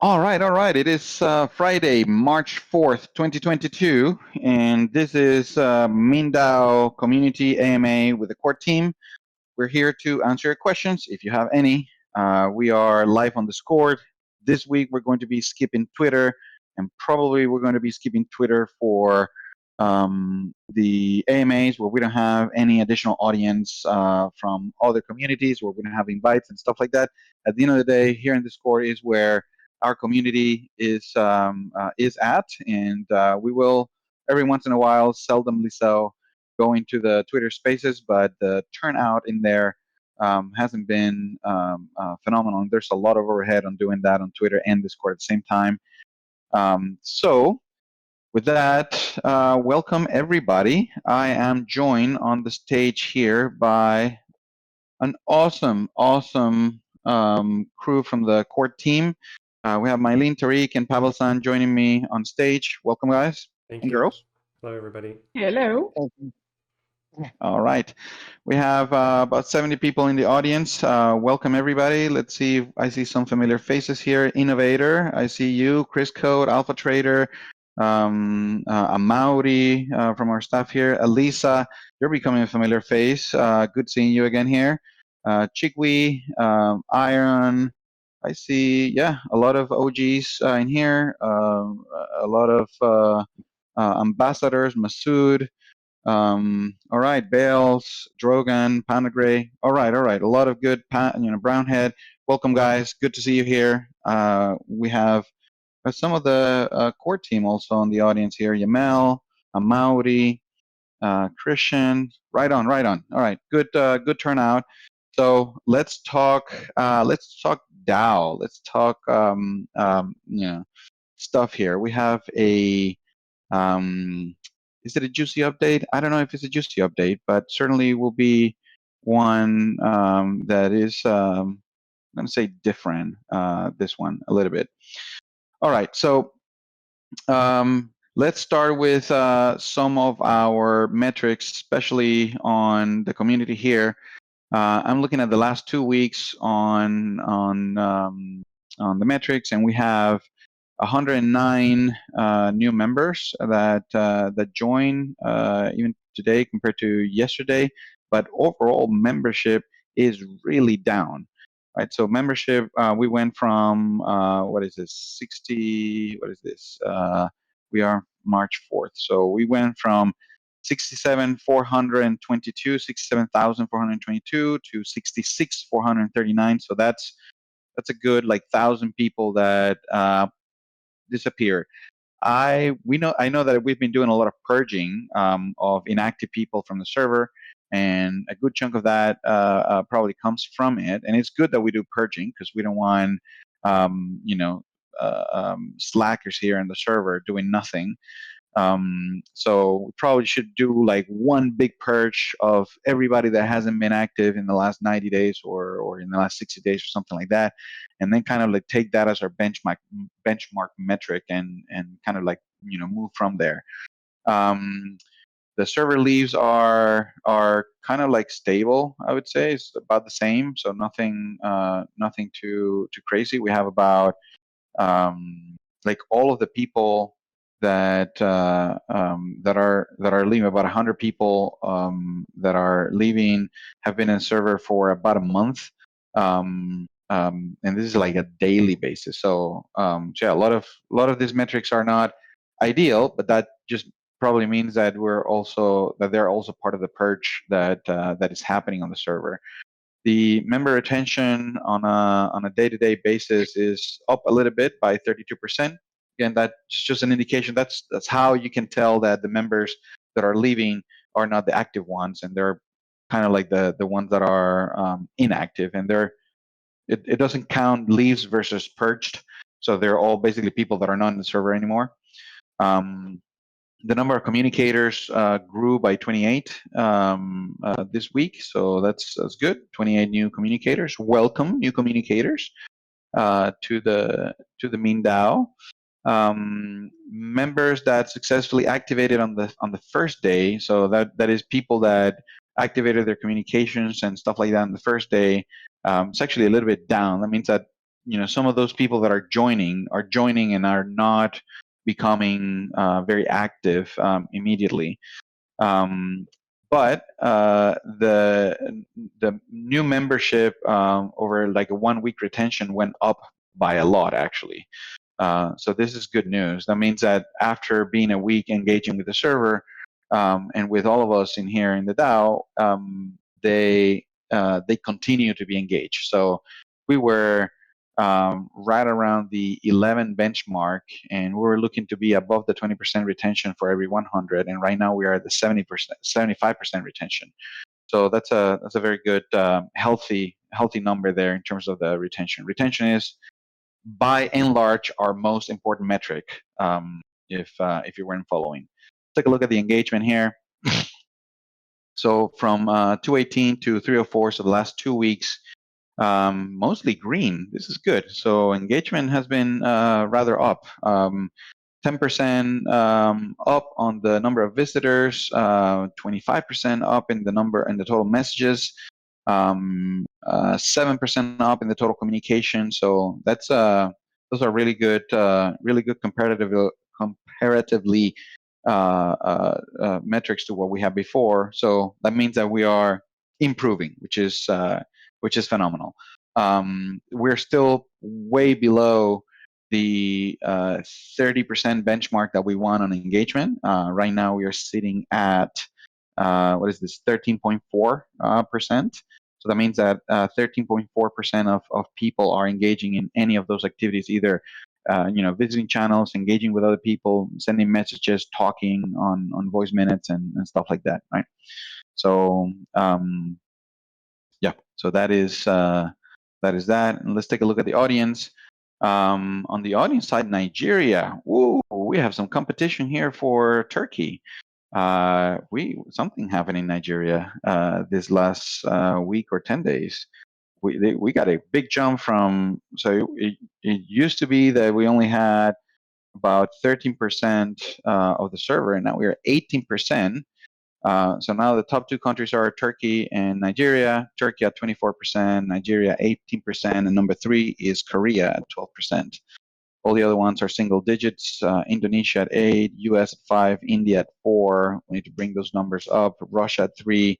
All right, all right. It is Friday, March 4th, 2022, and this is MeanDAO Community AMA with the core team. We're here to answer your questions if you have any. We are live on Discord. This week we're going to be skipping Twitter, and probably we're going to be skipping Twitter for the AMAs where we don't have any additional audience from other communities, where we don't have invites and stuff like that. At the end of the day, here in Discord is where our community is at, and we will every once in a while, seldomly so, go into the Twitter Spaces, but the turnout in there hasn't been phenomenal. And there's a lot of overhead on doing that on Twitter and Discord at the same time. So with that, welcome everybody. I am joined on the stage here by an awesome crew from the core team. We have Mylene, Tariq, and Pavel-san joining me on stage. Welcome, guys Thank and you. girls. Hello, everybody. Hello. All right. We have about 70 people in the audience. Welcome, everybody. Let's see. I see some familiar faces here. Innovator, I see you. Chris Code, Alpha Trader, Amauri from our staff here. Elisa, you're becoming a familiar face. Good seeing you again here. Chigwi, Iron, I see, yeah, a lot of OGs in here. A lot of ambassadors, Masood. All right, Bales, Drogan, Panagray. All right. A lot of good, Brownhead. Welcome, guys. Good to see you here. We have some of the core team also in the audience here. Yamel, Amauri, Christian. Right on. All right, good turnout. So let's talk. Let's talk DAO. Let's talk. Stuff here. We have a. Is it a juicy update? I don't know if it's a juicy update, but certainly will be one that is, I'm going to say different, this one a little bit. All right, so let's start with some of our metrics, especially on the community here. I'm looking at the last 2 weeks on the metrics, and we have 109 new members that join even today compared to yesterday, but overall membership is really down, right? So membership, we went from what is this 60? What is this? We are March 4th, so we went from 67,422 to 66,439. So that's a good like 1,000 people that disappear. I know that we've been doing a lot of purging of inactive people from the server, and a good chunk of that probably comes from it. And it's good that we do purging because we don't want slackers here in the server doing nothing. So we probably should do like one big purge of everybody that hasn't been active in the last 90 days or in the last 60 days or something like that, and then kind of like take that as our benchmark metric and kind of like move from there. The server leaves are kind of like stable. I would say it's about the same, so nothing too crazy. We have about like all of the people that are leaving, about 100 people that are leaving have been in server for about a month, and this is like a daily basis. So, so yeah, a lot of these metrics are not ideal, but that just probably means that they're also part of the purge that is happening on the server. The member retention on a day-to-day basis is up a little bit by 32%. Again, that's just an indication. That's how you can tell that the members that are leaving are not the active ones, and they're kind of like the ones that are inactive, and it doesn't count leaves versus purged. So they're all basically people that are not in the server anymore. The number of communicators grew by 28 this week, so that's good. 28 new communicators. Welcome, new communicators to the MeanDAO. Members that successfully activated on the first day, so that is people that activated their communications and stuff like that on the first day. It's actually a little bit down. That means that some of those people that are joining and are not becoming very active immediately. But the new membership over like a 1 week retention went up by a lot, actually. So this is good news. That means that after being a week engaging with the server and with all of us in here in the DAO, they continue to be engaged. So we were right around the 11 benchmark, and we were looking to be above the 20% retention for every 100. And right now we are at the 70%, 75% retention. So that's a very good healthy number there in terms of the retention. Retention is by and large our most important metric. If you weren't following, take a look at the engagement here. So from 218 to 304, so the last 2 weeks, mostly green. This is good. So engagement has been rather up. 10% up on the number of visitors, 25% up in the total messages, 7% up in the total communication. So that's those are really good comparatively metrics to what we had before. So that means that we are improving, which is phenomenal. We're still way below the 30% benchmark that we want on engagement. Right now, we are sitting at what is this, 13.4%. So that means that 13.4% of people are engaging in any of those activities, either visiting channels, engaging with other people, sending messages, talking on voice minutes and stuff like that, right? So yeah, so that is that. And let's take a look at the audience. On the audience side, Nigeria. Ooh, we have some competition here for Turkey. Something happened in Nigeria this last week or 10 days. We got a big jump from, so it used to be that we only had about 13% of the server, and now we're 18%. So now the top two countries are Turkey and Nigeria. Turkey at 24%, Nigeria 18%, and number 3 is Korea at 12%. All the other ones are single digits. Indonesia at 8, US at 5, India at 4. We need to bring those numbers up. Russia at 3,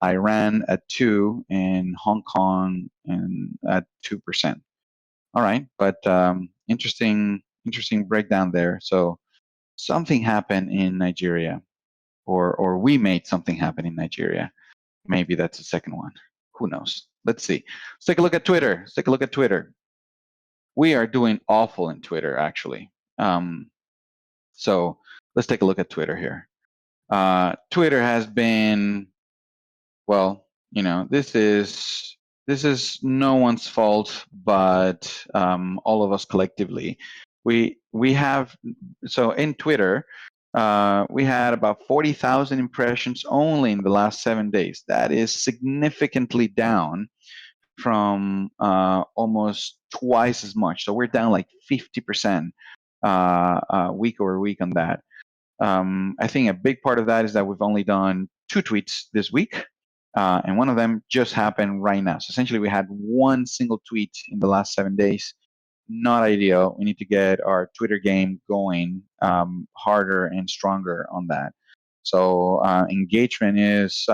Iran at 2, and Hong Kong at 2%. All right, but interesting breakdown there. So something happened in Nigeria, or we made something happen in Nigeria. Maybe that's the second one. Who knows? Let's see. Let's take a look at Twitter. We are doing awful in Twitter, actually. So let's take a look at Twitter here. Twitter has been, well, this is no one's fault, but all of us collectively. We have, so in Twitter, we had about 40,000 impressions only in the last 7 days. That is significantly down from almost twice as much. So we're down like 50% week over week on that. I think a big part of that is that we've only done 2 tweets this week, and one of them just happened right now. So essentially, we had one single tweet in the last 7 days. Not ideal. We need to get our Twitter game going harder and stronger on that. So engagement is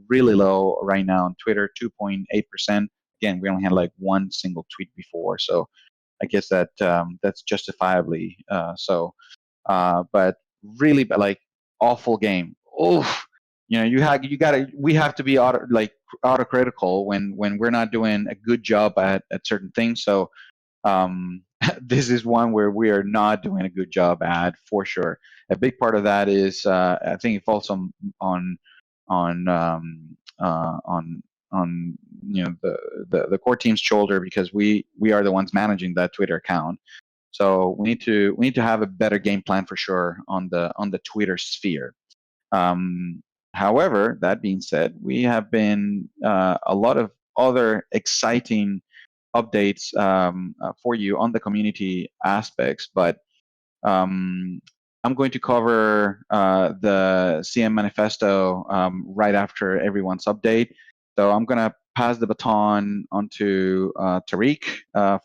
really low right now on Twitter, 2.8%. Again, we only had like one single tweet before, so I guess that that's justifiably so. But really, like, awful game. Oh, we have to be autocritical when we're not doing a good job at certain things. So this is one where we are not doing a good job at, for sure. A big part of that is I think it falls on the core team's shoulder, because we are the ones managing that Twitter account. So we need to have a better game plan for sure on the Twitter sphere. However, that being said, we have been a lot of other exciting updates for you on the community aspects, but I'm going to cover the CM manifesto right after everyone's update. So I'm gonna pass the baton onto Tariq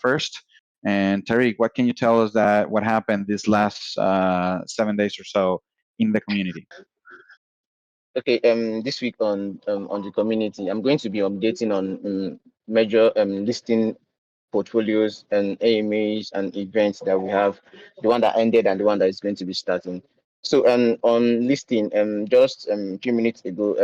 first. And Tariq, what can you tell us that what happened this last 7 days or so in the community? Okay, this week on the community, I'm going to be updating on major listing portfolios and AMAs and events that we have, the one that ended and the one that is going to be starting. So on listing, just a few minutes ago,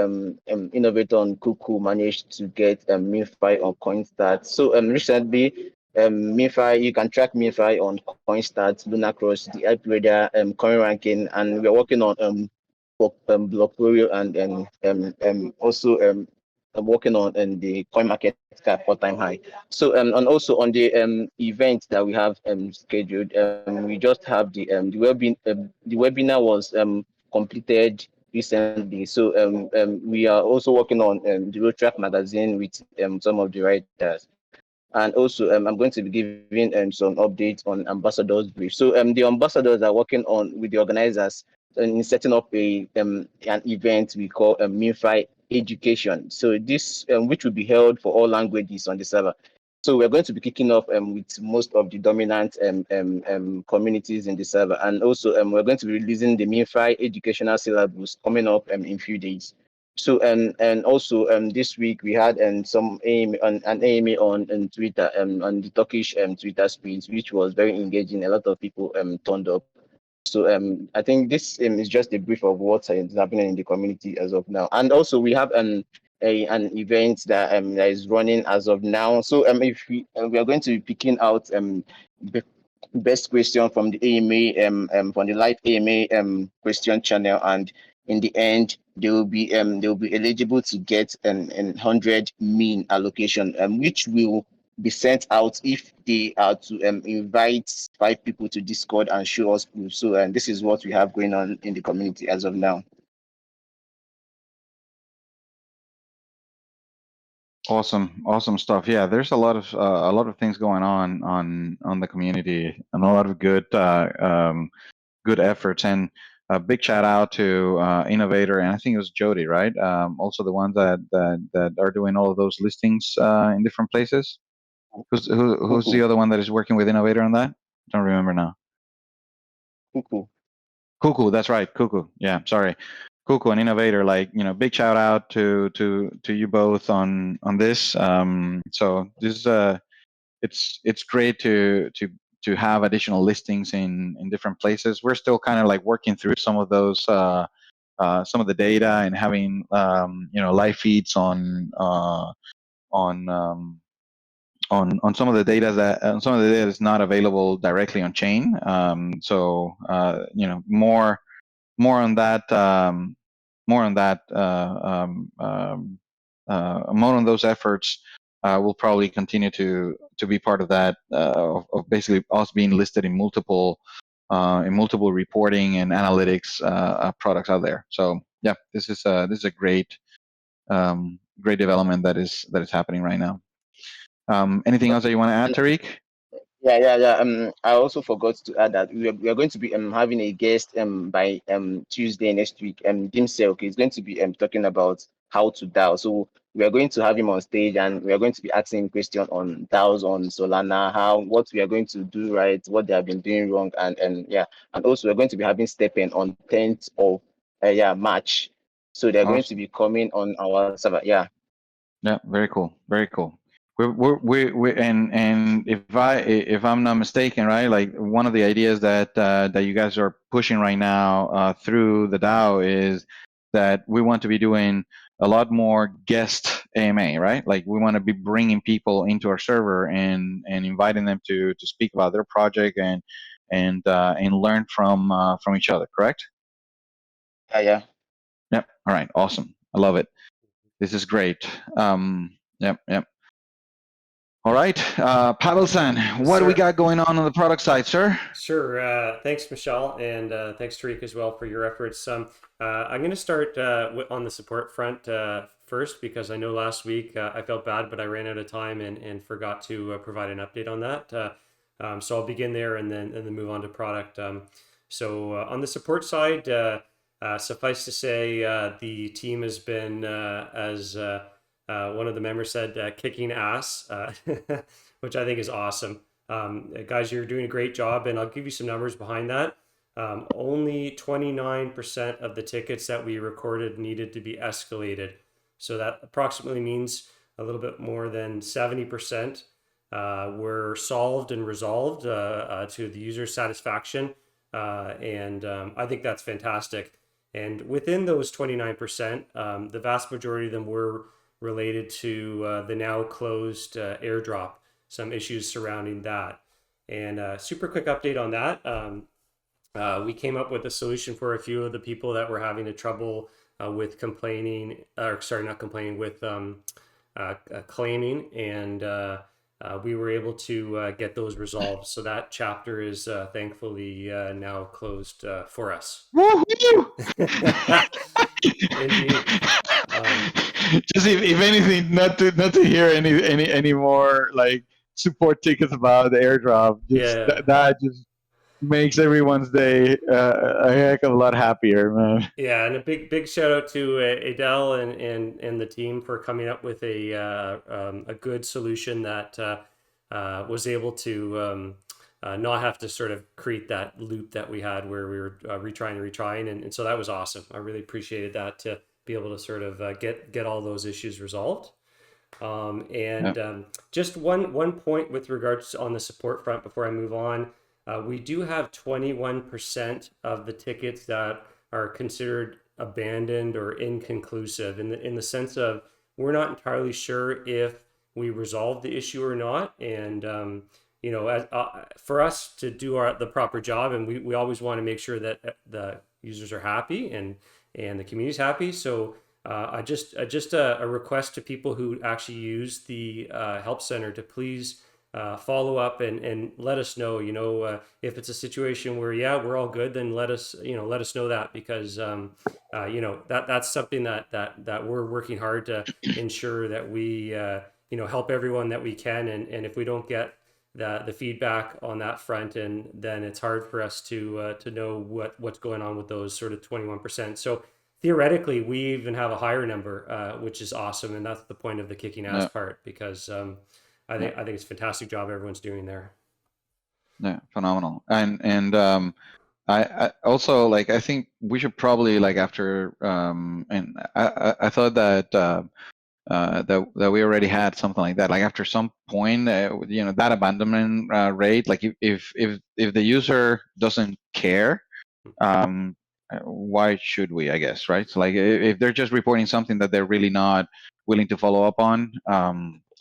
innovator on Kuku managed to get MeanFi on CoinStart. So recently, MeanFi, you can track MeanFi on CoinStart, Lunacross, the Upgrader, current ranking, and we're working on Blockfolio and also I'm working on the coin market cap all-time high. So and also on the event that we have scheduled, we just have the webinar was completed recently. So we are also working on the Road Track magazine with some of the writers. And also, I'm going to be giving some updates on ambassadors brief. So the ambassadors are working on with the organizers in setting up an event we call MeanFi Education. So this which will be held for all languages on the server. So we're going to be kicking off with most of the dominant communities in the server, and also we're going to be releasing the MeanFi educational syllabus coming up in few days. So and also this week we had some AMA an AMA on Twitter on the Turkish Twitter space, which was very engaging. A lot of people turned up. So I think this is just a brief of what is happening in the community as of now. And also we have an event that is running as of now. So if we are going to be picking out the best question from the AMA from the live AMA question channel, and in the end they will be eligible to get an 100 mean allocation, which will be sent out if they are to invite 5 people to Discord and show us proof. So and this is what we have going on in the community as of now. Awesome stuff. Yeah, there's a lot of things going on the community, and a lot of good efforts. And a big shout out to Innovator, and I think it was Jody, right? Also the ones that are doing all of those listings in different places. Who's the Cuckoo, other one that is working with Innovator on that? I don't remember now. cuckoo. Cuckoo, that's right, Cuckoo. Yeah, sorry, Cuckoo and Innovator. Like, big shout out to you both on this. So this is it's great to have additional listings in different places. We're still kind of like working through some of those some of the data, and having live feeds on on some of the data that is not available directly on chain. So more on that more on that more on those efforts will probably continue to be part of that, of basically us being listed in multiple reporting and analytics products out there. So yeah, this is a great development that is happening right now. Anything else that you want to add, Tariq? Yeah. I also forgot to add that we are going to be having a guest by Tuesday next week. Dim Selk is going to be talking about how to DAO. So we are going to have him on stage, and we are going to be asking him questions on DAOs on Solana, how what we are going to do right, what they have been doing wrong, and yeah, and also we're going to be having Stephen on 10th of March. So they're going to Awesome. be coming on our server. Yeah. Yeah, very cool, very cool. And if I'm not mistaken, right? Like, one of the ideas that you guys are pushing right now through the DAO is that we want to be doing a lot more guest AMA, right? Like, we want to be bringing people into our server and inviting them to speak about their project and learn from each other. Correct? Yeah. Yep. All right. Awesome. I love it. This is great. Yep. All right, Pavel-san, Yes, what do we sir. got going on the product side, sir? Sure. Thanks, Michelle, and thanks, Tariq, as well for your efforts. I'm going to start on the support front first, because I know last week I felt bad, but I ran out of time and forgot to provide an update on that. So I'll begin there and then move on to product. So on the support side, suffice to say, the team has been One of the members said kicking ass, which I think is awesome. Guys, you're doing a great job, and I'll give you some numbers behind that. Only 29% of the tickets that we recorded needed to be escalated. So that approximately means a little bit more than 70% were solved and resolved to the user's satisfaction. I think that's fantastic. And within those 29%, the vast majority of them were related to the now closed airdrop, some issues surrounding that. And super quick update on that. We came up with a solution for a few of the people that were having a trouble with complaining, or sorry, not complaining, with claiming, and we were able to get those resolved. So that chapter is thankfully now closed for us. Woohoo! Indeed. Just if anything, not to hear any more like support tickets about the airdrop. Just Yeah. that just makes everyone's day a heck of a lot happier, man. Yeah, and a big shout out to Adele and the team for coming up with a good solution that was able to not have to sort of create that loop that we had where we were retrying, and so that was awesome. I really appreciated that, to be able to sort of get all those issues resolved. Just one point with regards on the support front before I move on. We do have 21% of the tickets that are considered abandoned or inconclusive, in the sense of we're not entirely sure if we resolved the issue or not. And for us to do the proper job, and we always want to make sure that the users are happy and the community's happy. So just a request to people who actually use the help center to please follow up and let us know. If it's a situation where we're all good, then let us know that, because that's something that we're working hard to ensure that we help everyone that we can, and if we don't get the feedback on that front, and then it's hard for us to know what's going on with those sort of 21%. So theoretically, we even have a higher number, which is awesome, and that's the point of the kicking ass part, because I think it's a fantastic job everyone's doing there. Yeah, phenomenal. And I also, like, I think we should probably, like, after and I thought that that we already had something like that. Like, after some point, that abandonment rate, like, if the user doesn't care, why should we, I guess, right? So, like, if they're just reporting something that they're really not willing to follow up on,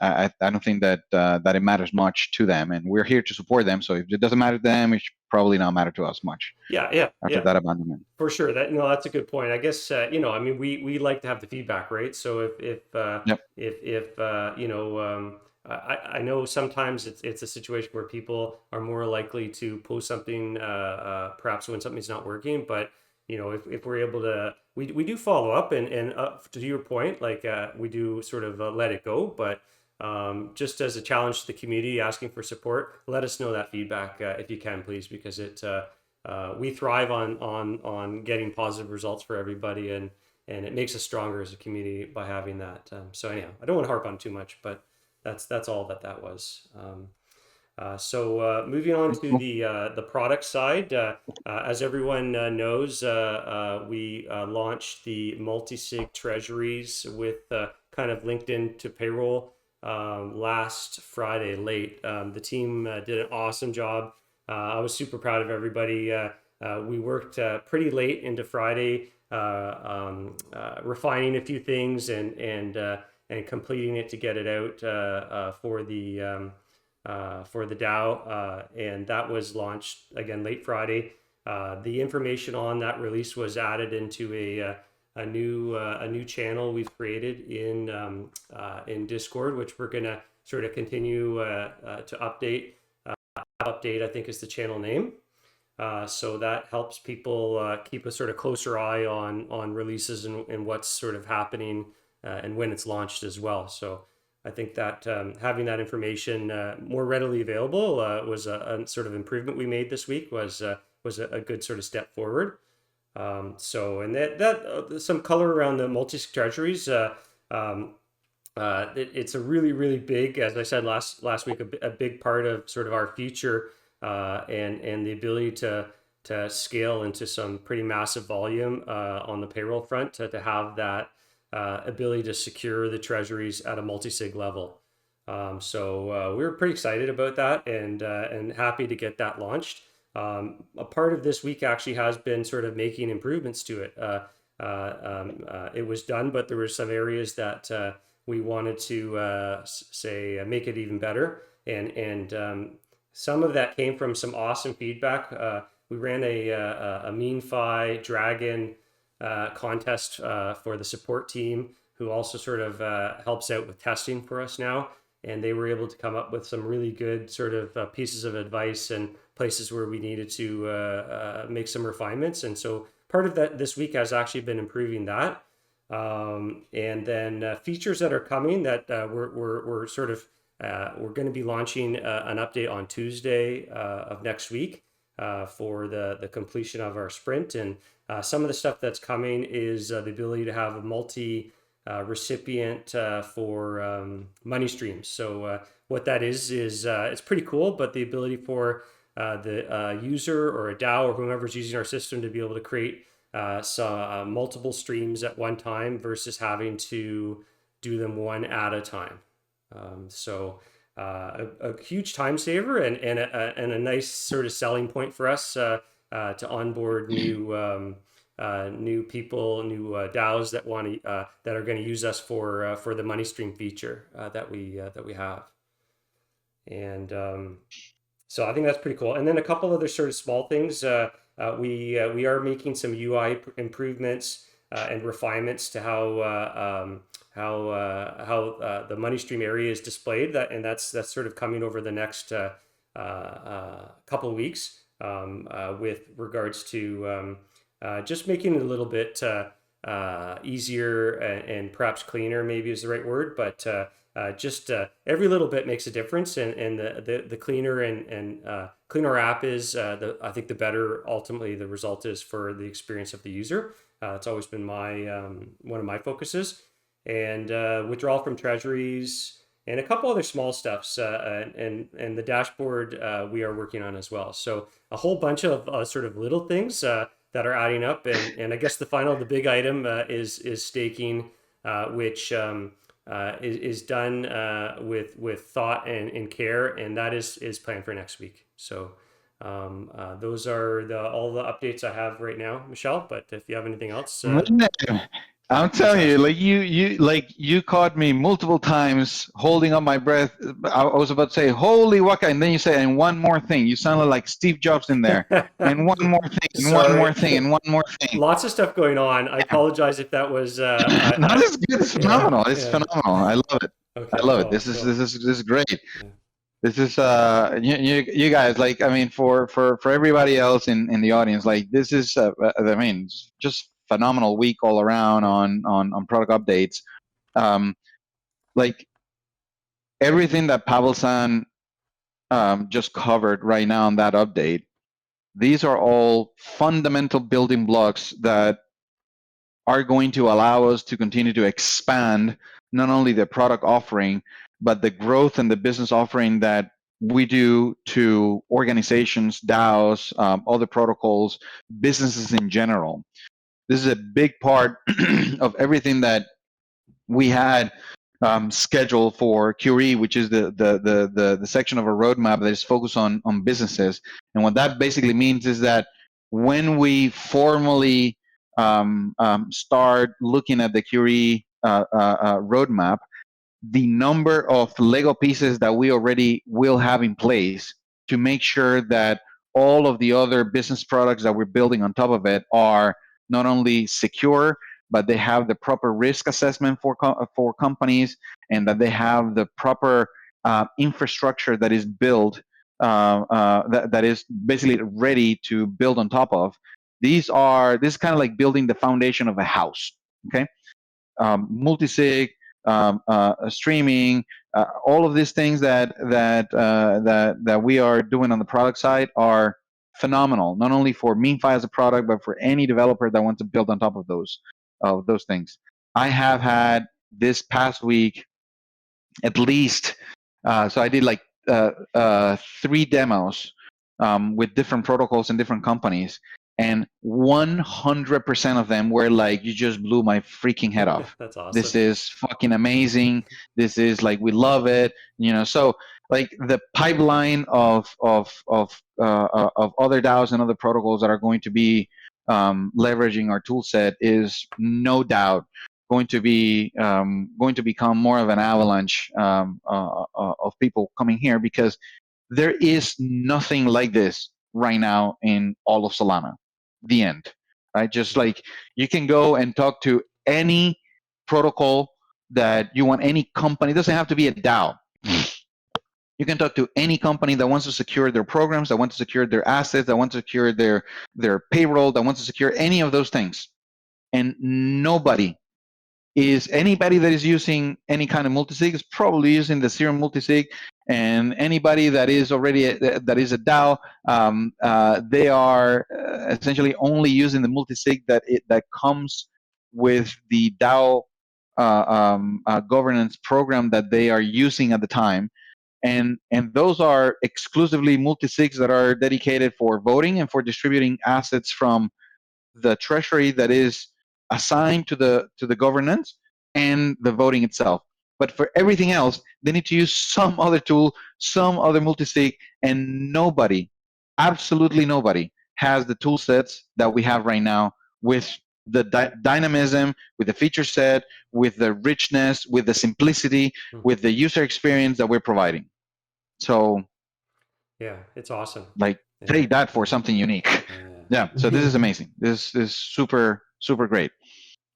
I don't think that that it matters much to them, and we're here to support them. So if it doesn't matter to them, it should probably not matter to us much. After that abandonment. For sure. That's a good point. I guess I mean, we like to have the feedback, right? So I know sometimes it's a situation where people are more likely to post something perhaps when something's not working, but if we're able to, we do follow up, and to your point, like we do sort of let it go, but just as a challenge to the community asking for support, let us know that feedback if you can, please, because we thrive on getting positive results for everybody, and it makes us stronger as a community by having that. So anyhow, I don't want to harp on too much, but that's all that was. So moving on to the product side, as everyone knows, we launched the multi-sig treasuries with kind of linked into payroll last Friday late. The team did an awesome job. I was super proud of everybody. We worked pretty late into Friday, refining a few things and completing it to get it out for the DAO, and that was launched again late Friday. The information on that release was added into a new channel we've created in Discord, which we're gonna sort of continue to update. Update, I think, is the channel name. So that helps people keep a sort of closer eye on releases and what's sort of happening and when it's launched as well. So I think that having that information more readily available was a sort of improvement we made this week, was a good sort of step forward. So, and that some color around the multi-sig treasuries. it's a really big, as I said last week, a big part of sort of our future, and the ability to scale into some pretty massive volume on the payroll front, to have that ability to secure the treasuries at a multi-sig level. So we were pretty excited about that, and happy to get that launched. A part of this week actually has been sort of making improvements to it. It was done, but there were some areas that we wanted to say make it even better, and some of that came from some awesome feedback. We ran a MeanFi Dragon contest for the support team, who also sort of helps out with testing for us now. And they were able to come up with some really good sort of pieces of advice and places where we needed to make some refinements. And so part of that this week has actually been improving that. And then features that are coming that we're sort of we're going to be launching an update on Tuesday of next week for the completion of our sprint. And some of the stuff that's coming is the ability to have a multi recipient for money streams. So what that is it's pretty cool, but the ability for the user or a DAO or whomever's using our system to be able to create multiple streams at one time versus having to do them one at a time. So a huge time saver, and a nice sort of selling point for us to onboard new people, new DAOs that want to that are going to use us for the money stream feature that we have. And so I think that's pretty cool. And then a couple other sort of small things. We are making some UI improvements and refinements to how the money stream area is displayed. That's sort of coming over the next couple of weeks with regards to just making it a little bit easier and perhaps cleaner, maybe is the right word, but just every little bit makes a difference, and the cleaner and cleaner our app is, I think the better ultimately the result is for the experience of the user. It's always been one of my focuses. And withdrawal from treasuries and a couple other small stuffs, and the dashboard we are working on as well. So a whole bunch of sort of little things that are adding up, and I guess the big item is staking, which is done with thought and care, and that is planned for next week. So those are all the updates I have right now, Michelle. But if you have anything else, I'm telling you, you caught me multiple times holding on my breath. I was about to say, "Holy waka," and then you say, "And one more thing." You sounded like Steve Jobs in there. And one more thing, and Sorry. one more thing, and one more thing. Lots of stuff going on. I apologize if that was. No, this is good. It's phenomenal. It's phenomenal. I love it. Okay, I love cool, it. This cool. is great. Yeah. This is you guys, like, I mean, for everybody else in the audience, like, this is I mean, just phenomenal week all around on product updates. Like everything that Pavel-san just covered right now on that update, these are all fundamental building blocks that are going to allow us to continue to expand not only the product offering, but the growth and the business offering that we do to organizations, DAOs, other protocols, businesses in general. This is a big part of everything that we had scheduled for QE, which is the section of a roadmap that is focused on businesses. And what that basically means is that when we formally start looking at the QE roadmap, the number of Lego pieces that we already will have in place to make sure that all of the other business products that we're building on top of it are not only secure, but they have the proper risk assessment for companies, and that they have the proper infrastructure that is built, that is basically ready to build on top of. This is kind of like building the foundation of a house, okay? Multi-sig, streaming, all of these things that we are doing on the product side are phenomenal, not only for MeanFi as a product, but for any developer that wants to build on top of those things. I have had this past week at least. So I did like 3 demos with different protocols and different companies, and 100% of them were like, "You just blew my freaking head off. That's awesome. This is fucking amazing. This is like, we love it." So like the pipeline of other DAOs and other protocols that are going to be leveraging our tool set is no doubt going to become more of an avalanche of people coming here, because there is nothing like this right now in all of Solana. The end, right? Just like you can go and talk to any protocol that you want, any company. It doesn't have to be a DAO. You can talk to any company that wants to secure their programs, that wants to secure their assets, that wants to secure their payroll, that wants to secure any of those things, and nobody is anybody that is using any kind of multisig is probably using the Serum multisig, and anybody that is already that is a DAO, they are essentially only using the multisig that comes with the DAO governance program that they are using at the time, and those are exclusively multisigs that are dedicated for voting and for distributing assets from the treasury that is assigned to the governance and the voting itself. But for everything else, they need to use some other tool, some other multisig, and nobody, absolutely nobody, has the tool sets that we have right now with the dynamism, with the feature set, with the richness, with the simplicity, with the user experience that we're providing. So yeah, it's awesome. like, Yeah. take that for something unique. Yeah, so this is amazing. This is super, super great.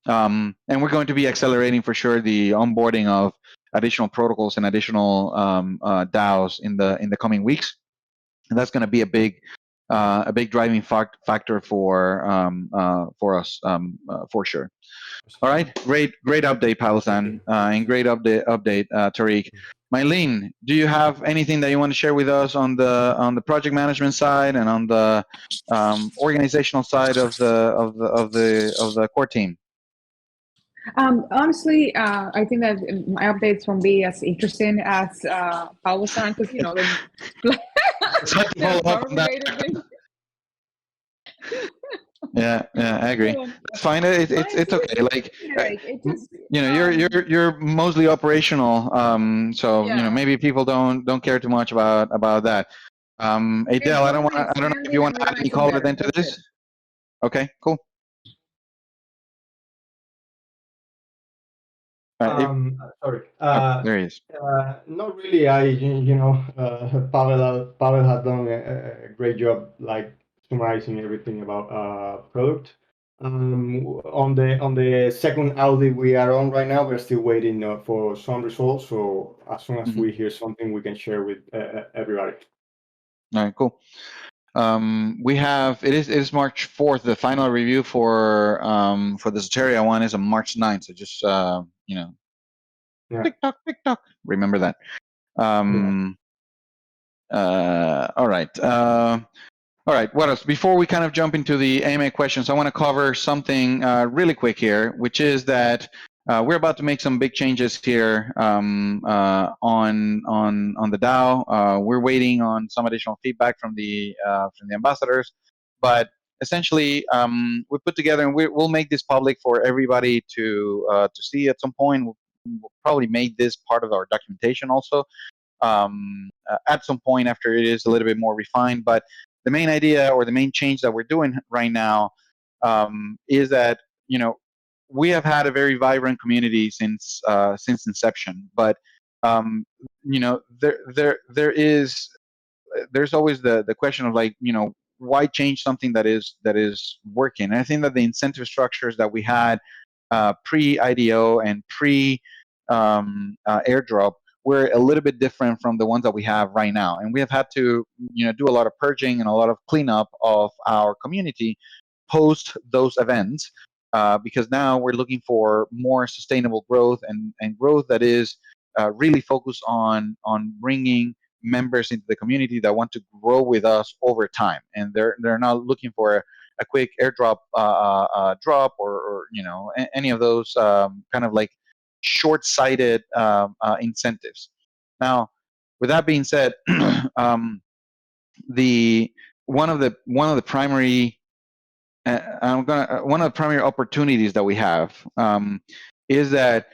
And we're going to be accelerating for sure the onboarding of additional protocols and additional DAOs in the coming weeks, and that's going to be a big driving factor for us for sure. All right, great update, Palasan, and great update, Tariq. Mylene, do you have anything that you want to share with us on the project management side and on the organizational side of the core team? Honestly, I think that my updates won't be as interesting as Paulo-san, because It's hard to follow up on that. Yeah, I agree. It's fine. It's okay. Like, you're mostly operational, so maybe people don't care too much about that. Adele, I don't know if you want to add any color into this. Okay, cool. Sorry. There he is. Not really. Pavel has done a great job, like summarizing everything about product. On the second audit we are on right now, we're still waiting for some results. So as soon as we hear something, we can share with everybody. All right, cool. We have it is March 4th. The final review for the Soteria one is on March 9th. So just tick tock. Remember that. All right. All right. What else? Before we kind of jump into the AMA questions, I want to cover something really quick here, which is that we're about to make some big changes here on the DAO. We're waiting on some additional feedback from the ambassadors, but essentially we put together, and we'll make this public for everybody to see at some point. We'll probably make this part of our documentation also at some point after it is a little bit more refined. But the main idea, or the main change that we're doing right now, is that we have had a very vibrant community since inception. But there's always the question of, like, why change something that is working? And I think that the incentive structures that we had pre-IDO and airdrop were a little bit different from the ones that we have right now, and we have had to do a lot of purging and a lot of cleanup of our community post those events, because now we're looking for more sustainable growth, and growth that is really focused on bringing members into the community that want to grow with us over time, and they're not looking for a quick airdrop drop, or any of those kind of like short-sighted incentives. Now, with that being said, one of the primary one of the primary opportunities that we have is that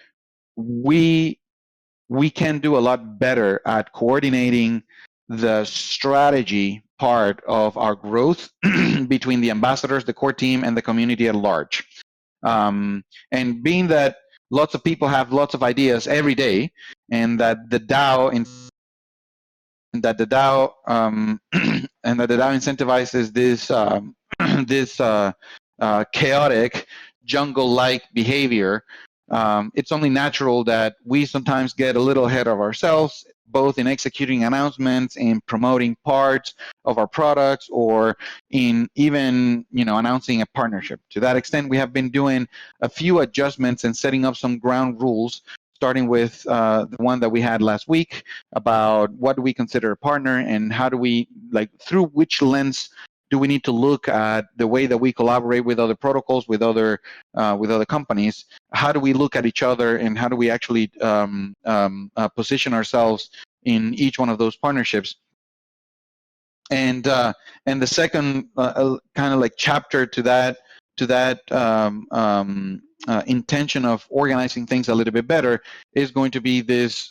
we can do a lot better at coordinating the strategy part of our growth between the ambassadors, the core team, and the community at large. And being that lots of people have lots of ideas every day, and that the DAO and that the DAO incentivizes this this chaotic jungle-like behavior, it's only natural that we sometimes get a little ahead of ourselves, both in executing announcements, in promoting parts of our products, or in even announcing a partnership. To that extent, we have been doing a few adjustments and setting up some ground rules, starting with the one that we had last week about what do we consider a partner, and how do we, through which lens do we need to look at the way that we collaborate with other protocols, with other companies. How do we look at each other, and how do we actually position ourselves in each one of those partnerships? And the second kind of chapter to that intention of organizing things a little bit better is going to be this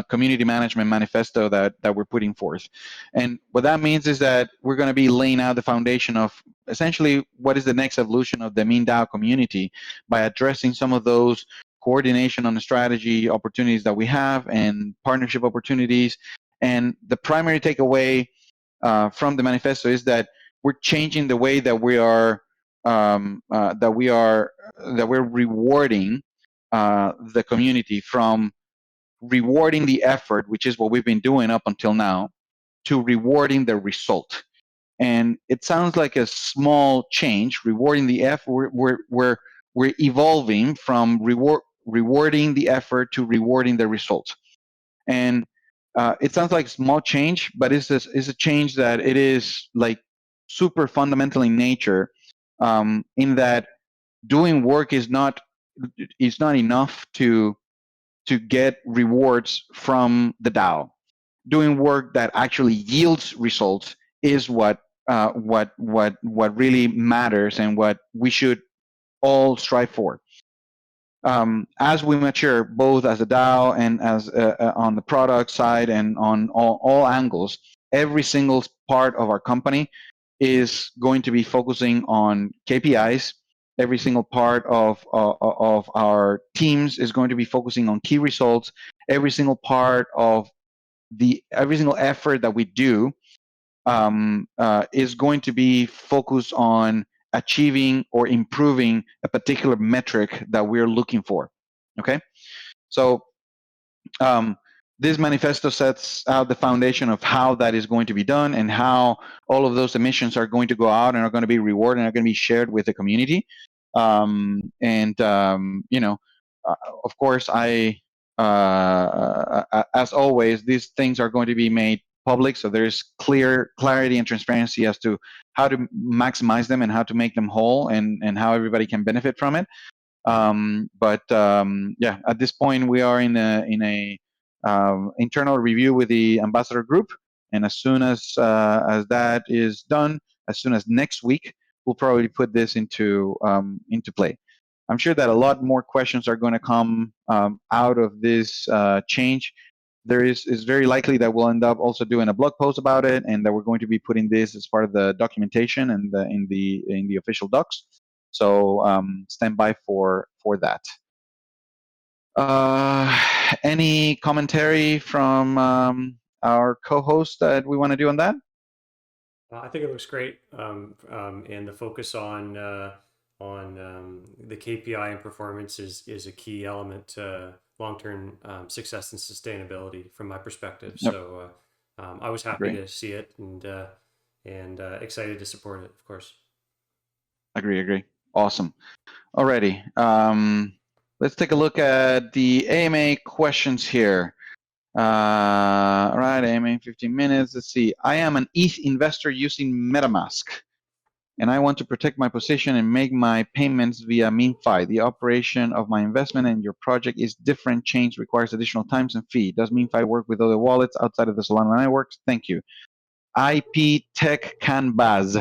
community management manifesto that we're putting forth. And what that means is that we're going to be laying out the foundation of essentially what is the next evolution of the MeanDAO community, by addressing some of those coordination on the strategy opportunities that we have and partnership opportunities. And the primary takeaway from the manifesto is that we're changing the way that we're rewarding the community, from rewarding the effort, which is what we've been doing up until now, to rewarding the result. And it sounds like a small change, rewarding the effort. We're evolving from rewarding the effort to rewarding the result. And it sounds like a small change, but it's a change that it is super fundamental in nature, in that doing work is not enough to get rewards from the DAO. Doing work that actually yields results is what really matters, and what we should all strive for. As we mature, both as a DAO and as on the product side and on all angles, every single part of our company is going to be focusing on KPIs. Every single part of our teams is going to be focusing on key results. Every single part of every single effort that we do is going to be focused on achieving or improving a particular metric that we're looking for. Okay, so this manifesto sets out the foundation of how that is going to be done, and how all of those emissions are going to go out and are going to be rewarded and are going to be shared with the community. Of course, as always, these things are going to be made public, so there's clarity and transparency as to how to maximize them and how to make them whole, and how everybody can benefit from it. Yeah, at this point we are in a internal review with the ambassador group, and as soon as that is done, as soon as next week, we'll probably put this into play. I'm sure that a lot more questions are going to come out of this change. It's very likely that we'll end up also doing a blog post about it, and that we're going to be putting this as part of the documentation and in the official docs. So stand by for that. Any commentary from our co-host that we want to do on that? I think it looks great, and the focus on the KPI and performance is a key element to long-term success and sustainability from my perspective. Yep. So I was happy to see it, and excited to support it, of course. Agree. Awesome. Alrighty. Let's take a look at the AMA questions here. All right, AMA 15 minutes. Let's see. I am an ETH investor using MetaMask. and I want to protect my position and make my payments via MeanFi. The operation of my investment and your project is different. Change requires additional times and fee. Does MeanFi work with other wallets outside of the Solana networks? Thank you. IP Tech Canvas.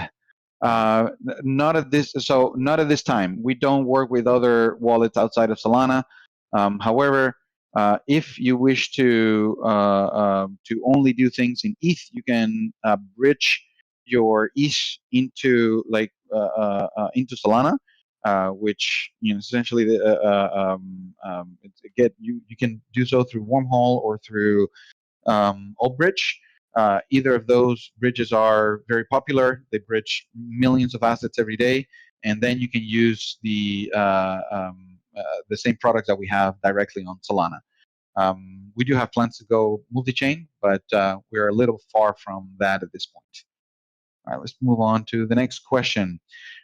Not at this time. We don't work with other wallets outside of Solana. However, if you wish to only do things in ETH, you can bridge your ETH into into Solana, which essentially you can do so through Wormhole or through Bridge. Either of those bridges are very popular. They bridge millions of assets every day, and then you can use the same products that we have directly on Solana. We do have plans to go multi-chain, but we're a little far from that at this point. All right, let's move on to the next question.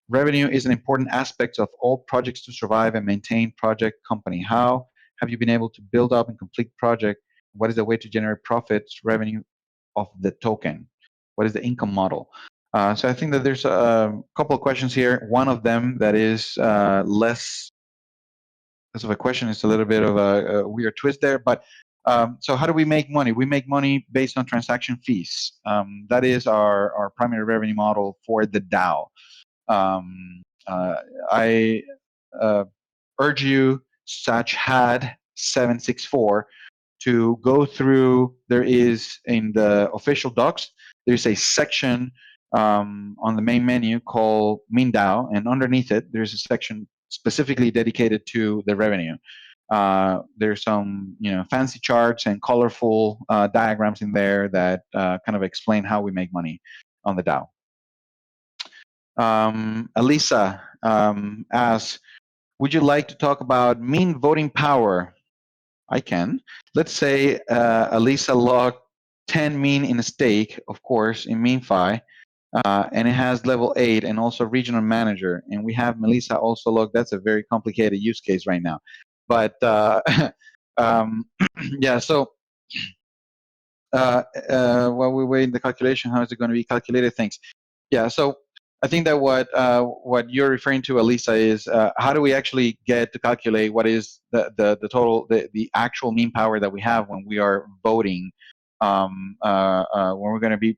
Revenue is an important aspect of all projects to survive and maintain project company. How have you been able to build up and complete project? What is the way to generate profits, revenue of the token? What is the income model? So I think that there's a couple of questions here. One of them that is less of a question. It's a little bit of a weird twist there, but so how do we make money? We make money based on transaction fees. That is our primary revenue model for the DAO. I urge you, such had 764, to go through. There is in the official docs, there's a section on the main menu called MeanDAO, and underneath it, there's a section specifically dedicated to the revenue. There's some fancy charts and colorful diagrams in there that kind of explain how we make money on the DAO. Elisa asks, would you like to talk about mean voting power? I can. Let's say Elisa logged 10 mean in a stake, of course, in MeanFi, and it has level 8 and also regional manager. And we have Melissa also logged. That's a very complicated use case right now. But yeah, so while we wait the calculation, how is it going to be calculated? Thanks. Yeah, so I think that what you're referring to, Elisa, is how do we actually get to calculate what is the total, the actual mean power that we have when we are voting, when we're going to be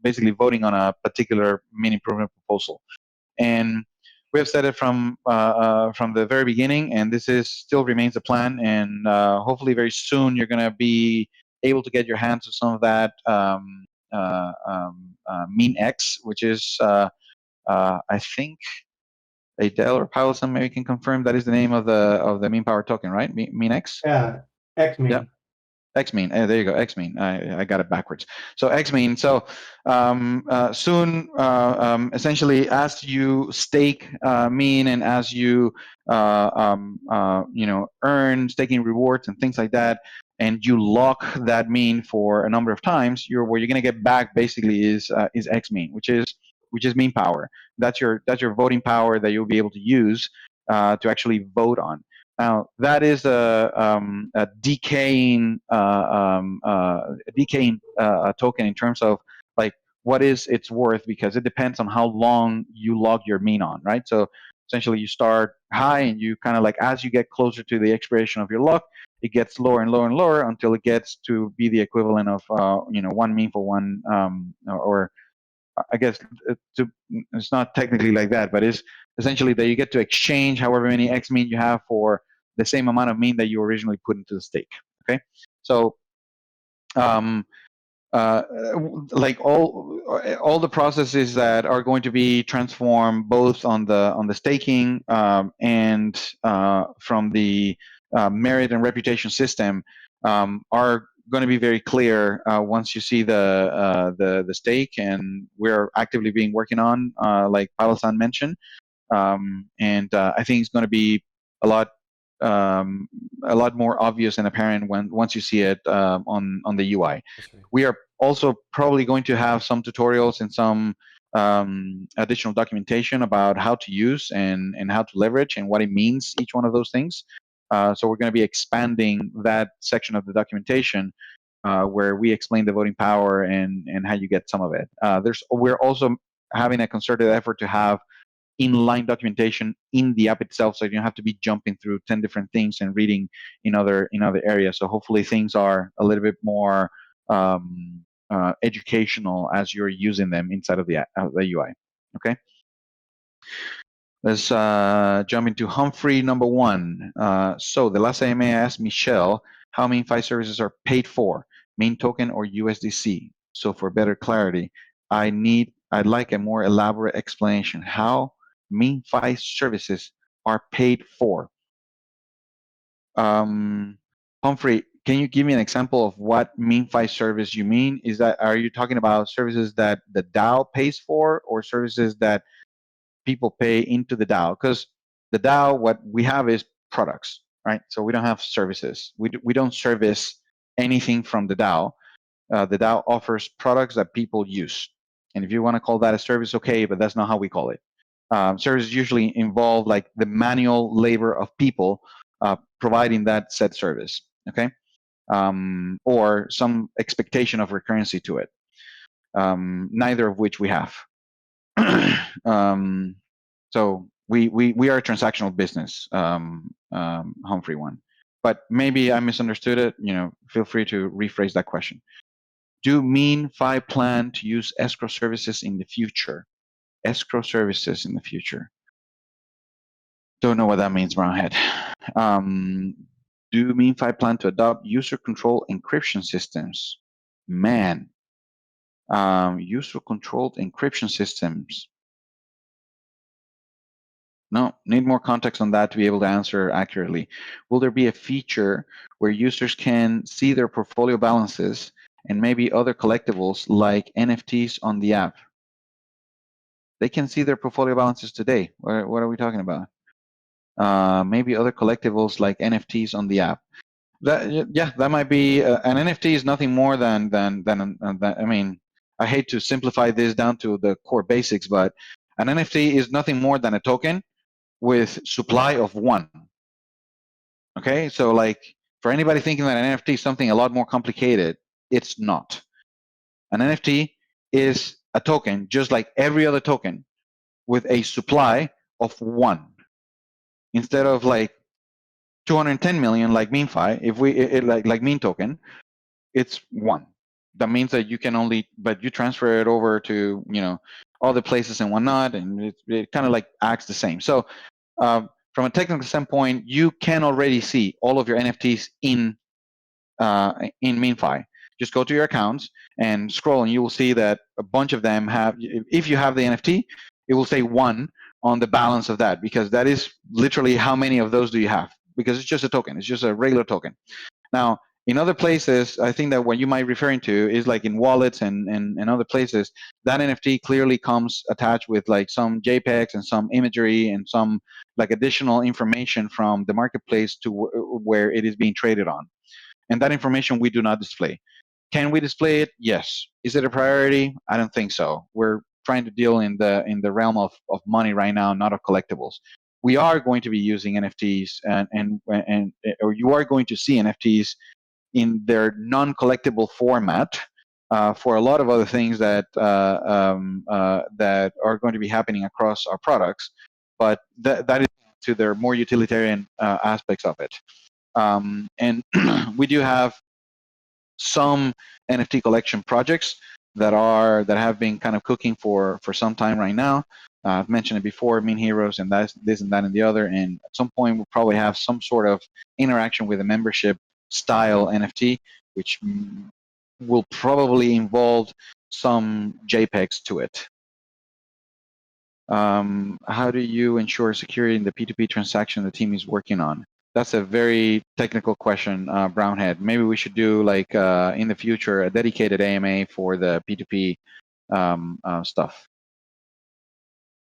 basically voting on a particular mean improvement proposal. And we have said it from the very beginning, and this still remains a plan, and hopefully very soon you're going to be able to get your hands on some of that mean X, which is I think Adele or Paulson maybe can confirm that is the name of the mean power token, right? Mean X. Yeah, X mean. Yeah. Xmean. There you go. Xmean. I got it backwards. So Xmean. So soon, essentially, as you stake mean and as you earn staking rewards and things like that, and you lock that mean for a number of times, what you're going to get back basically is Xmean, which is mean power. That's your voting power that you'll be able to use to actually vote on. Now that is a decaying token in terms of like what is its worth, because it depends on how long you log your mean on, right? So essentially you start high and you kind of like, as you get closer to the expiration of your lock, it gets lower and lower and lower until it gets to be the equivalent of one mean for one, or I guess it's not technically like that, but it's essentially that you get to exchange however many X mean you have for the same amount of mean that you originally put into the stake. Okay, so like all the processes that are going to be transformed both on the staking and from the merit and reputation system are going to be very clear once you see the stake, and we're actively being working on like Pavel-san mentioned, and I think it's going to be a lot more obvious and apparent once you see it on the UI. That's right. We are also probably going to have some tutorials and some additional documentation about how to use and how to leverage and what it means, each one of those things. So we're going to be expanding that section of the documentation where we explain the voting power and how you get some of it. We're also having a concerted effort to have inline documentation in the app itself, so you don't have to be jumping through 10 different things and reading in other areas. So hopefully things are a little bit more educational as you're using them inside of the UI. Okay. Let's jump into Humphrey number one. So the last AMA I asked Michelle how MeanFi services are paid for, Mean token or USDC. So for better clarity, I'd like a more elaborate explanation how MeanFi services are paid for. Humphrey, can you give me an example of what MeanFi service you mean? Are you talking about services that the DAO pays for, or services that people pay into the DAO? Because the DAO, what we have is products, right? So we don't have services. We don't service anything from the DAO. The DAO offers products that people use. And if you want to call that a service, okay, but that's not how we call it. Services usually involve like the manual labor of people providing that said service, okay? Or some expectation of recurrency to it, neither of which we have. So we are a transactional business, Humphrey one. But maybe I misunderstood it. Feel free to rephrase that question. Do MeanFi plan to use escrow services in the future? Escrow services in the future. Don't know what that means, Brownhead. Do MeanFi plan to adopt user control encryption systems? Man, user controlled encryption systems. No, need more context on that to be able to answer accurately. Will there be a feature where users can see their portfolio balances and maybe other collectibles like NFTs on the app? They can see their portfolio balances today. What are we talking about? Maybe other collectibles like NFTs on the app. That might be an NFT is nothing more than I mean, I hate to simplify this down to the core basics, but an NFT is nothing more than a token with supply of one. Okay, so like for anybody thinking that an NFT is something a lot more complicated, it's not. An NFT is a token just like every other token with a supply of one. Instead of like 210 million like MeanFi, if we like Mean token, it's one. That means that you can only, but you transfer it over to other places and whatnot, and it kind of like acts the same. So from a technical standpoint, you can already see all of your NFTs in MeanFi. Just go to your accounts and scroll, and you will see that a bunch of them have. If you have the NFT, it will say one on the balance of that, because that is literally how many of those do you have, because it's just a token. It's just a regular token. Now, in other places, I think that what you might be referring to is like in wallets and other places, that NFT clearly comes attached with like some JPEGs and some imagery and some like additional information from the marketplace to where it is being traded on. And that information we do not display. Can we display it? Yes. Is it a priority? I don't think so. We're trying to deal in the realm of money right now, not of collectibles. We are going to be using NFTs or you are going to see NFTs in their non-collectible format for a lot of other things that that are going to be happening across our products, but that is to their more utilitarian aspects of it. And we do have some NFT collection projects that have been kind of cooking for some time right now. I've mentioned it before, Mean Heroes and this and that and the other, and at some point we'll probably have some sort of interaction with a membership style NFT, which will probably involve some JPEGs to it. How do you ensure security in the P2P transaction the team is working on? That's a very technical question, Brownhead. Maybe we should do like in the future a dedicated AMA for the P2P stuff.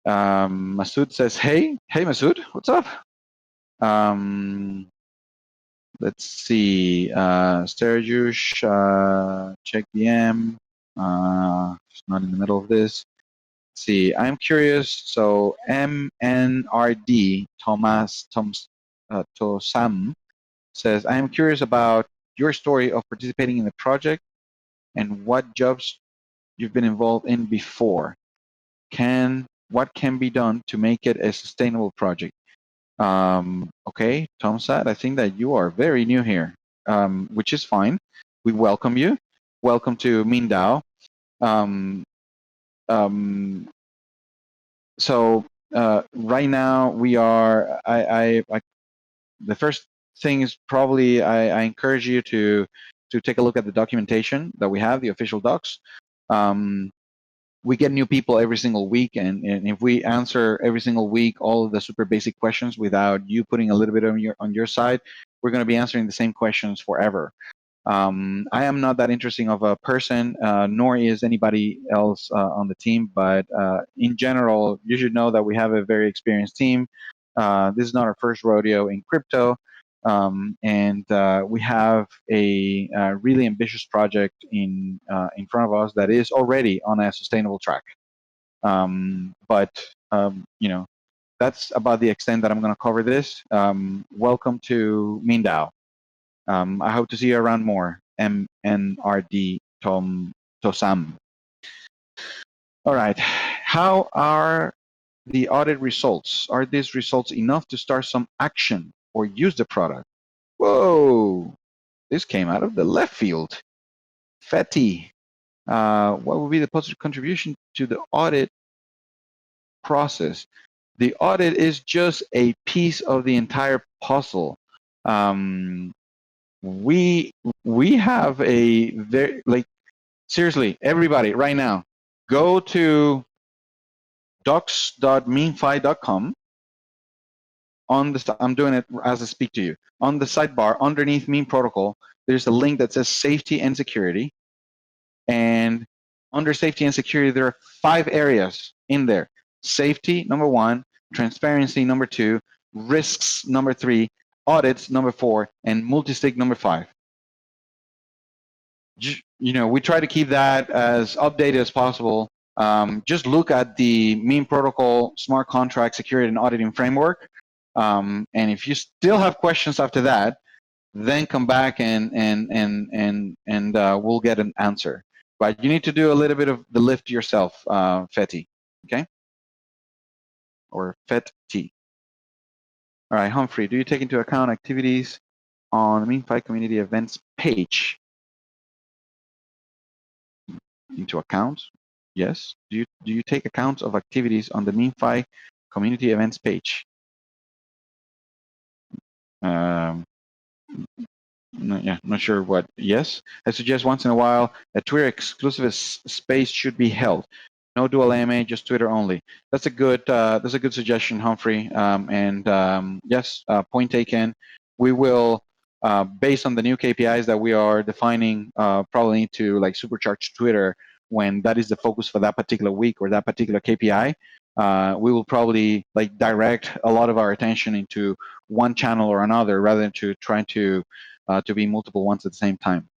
Masood says, hey Masood, what's up? Let's see, Sturjush, check DM, not in the middle of this. Let's see, I'm curious, so MNRD, Tosam, says, I am curious about your story of participating in the project and what jobs you've been involved in before. what can be done to make it a sustainable project? Okay, Tomsat, I think that you are very new here, which is fine. We welcome you. Welcome to MeanDAO. So right now we are. The first thing is probably I encourage you to take a look at the documentation that we have, the official docs. We get new people every single week, and if we answer every single week all of the super basic questions without you putting a little bit on your side, we're going to be answering the same questions forever. I am not that interesting of a person, nor is anybody else on the team, but in general, you should know that we have a very experienced team. This is not our first rodeo in crypto, and we have a really ambitious project in front of us that is already on a sustainable track. You know, that's about the extent that I'm going to cover this. Welcome to MeanDAO. I hope to see you around more. MNRD Tosam. All right. How are the audit results? Are these results enough to start some action or use the product? Whoa, this came out of the left field. Fetty, what would be the positive contribution to the audit process? The audit is just a piece of the entire puzzle. We have a very, like, seriously, everybody right now, go to docs.meanfi.com. I'm doing it as I speak to you. On the sidebar underneath Mean Protocol, there's a link that says safety and security. And under safety and security, there are 5 areas in there. Safety, number 1, transparency, number 2, risks, number 3, audits, number 4, and multisig, number 5. You know, we try to keep that as updated as possible. Just look at the Mean Protocol Smart Contract Security and Auditing Framework. And if you still have questions after that, then come back and we'll get an answer. But you need to do a little bit of the lift yourself, Fetty, okay? Or Fetty. All right, Humphrey, do you take into account activities on the MeanFi community events page? Into account? Yes. Do you take account of activities on the MeanFi community events page? Not sure what. Yes, I suggest once in a while a Twitter exclusive space should be held. No dual AMA, just Twitter only. That's a good suggestion, Humphrey. Yes, point taken. We will, based on the new KPIs that we are defining, probably need to like supercharge Twitter when that is the focus for that particular week or that particular KPI. We will probably like direct a lot of our attention into one channel or another rather than to trying to be multiple ones at the same time.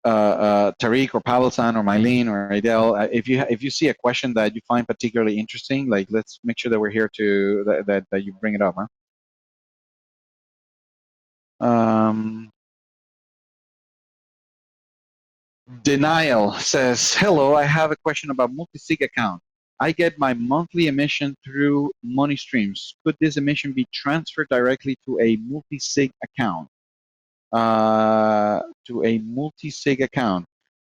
Tariq or Pavel-san or Mylene or Adele, if you see a question that you find particularly interesting, like let's make sure that we're here to that you bring it up, huh? Denial says, hello, I have a question about multi-sig account. I get my monthly emission through money streams. Could this emission be transferred directly to a multi-sig account? To a multi-sig account?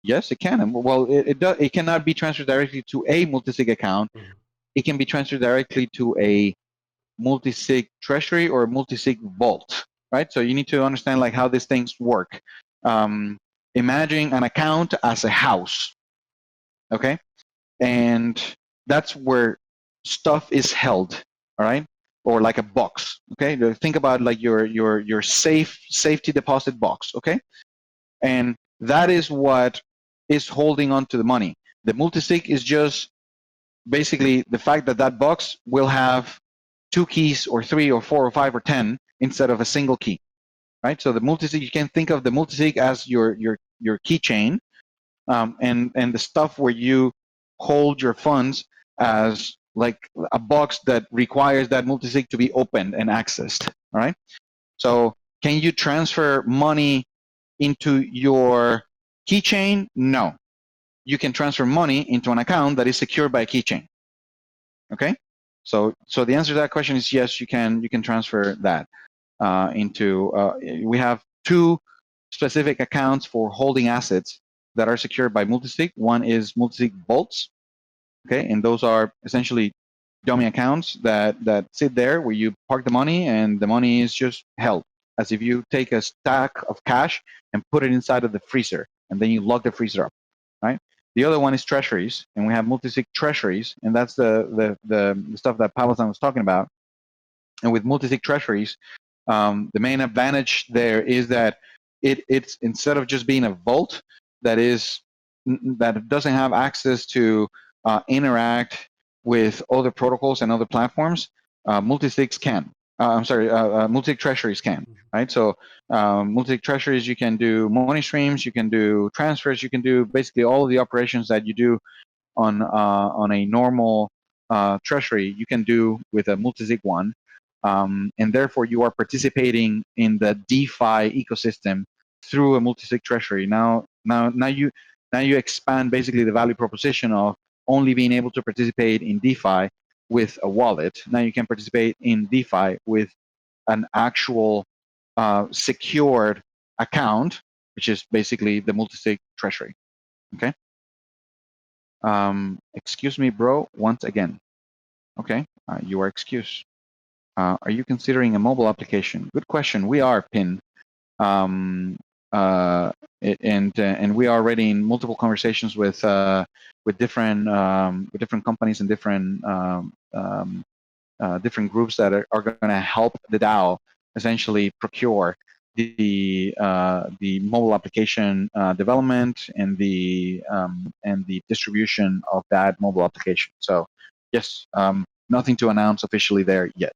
Yes, it can. Well, it cannot be transferred directly to a multi-sig account. It can be transferred directly to a multi-sig treasury or a multi-sig vault, right? So you need to understand like how these things work. Imagine an account as a house, okay? And that's where stuff is held, all right? Or like a box, okay? Think about like your safety deposit box, okay? And that is what is holding on to the money. The multisig is just basically the fact that that box will have 2 keys or 3 or 4 or 5 or 10 instead of a single key, right? So the multisig, you can think of the multisig as your keychain, and the stuff where you hold your funds as like a box that requires that multisig to be opened and accessed, all right? So can you transfer money into your keychain? No. you can transfer money into an account that is secured by a keychain. Okay, so the answer to that question is yes, you can transfer that into. We have two specific accounts for holding assets that are secured by multisig. One is multisig vaults, okay, and those are essentially dummy accounts that sit there where you park the money and the money is just held, as if you take a stack of cash and put it inside of the freezer and then you lock the freezer up, right? The other one is treasuries, and we have multisig treasuries, and that's the stuff that Pablo-san was talking about. And with multisig treasuries, the main advantage there is that it's instead of just being a vault that doesn't have access to interact with other protocols and other platforms, multisigs can. Multisig treasuries can, right? So multisig treasuries, you can do money streams, you can do transfers, you can do basically all of the operations that you do on a normal treasury, you can do with a multisig one. And therefore you are participating in the DeFi ecosystem through a multisig treasury. Now you expand basically the value proposition of only being able to participate in DeFi with a wallet. Now you can participate in DeFi with an actual secured account, which is basically the multisig treasury. Okay. Excuse me, bro, once again. Okay, you are excused. Are you considering a mobile application? Good question. We are, PIN. And we are already in multiple conversations with different companies and different different groups that are going to help the DAO essentially procure the mobile application development and the distribution of that mobile application. So yes, nothing to announce officially there yet.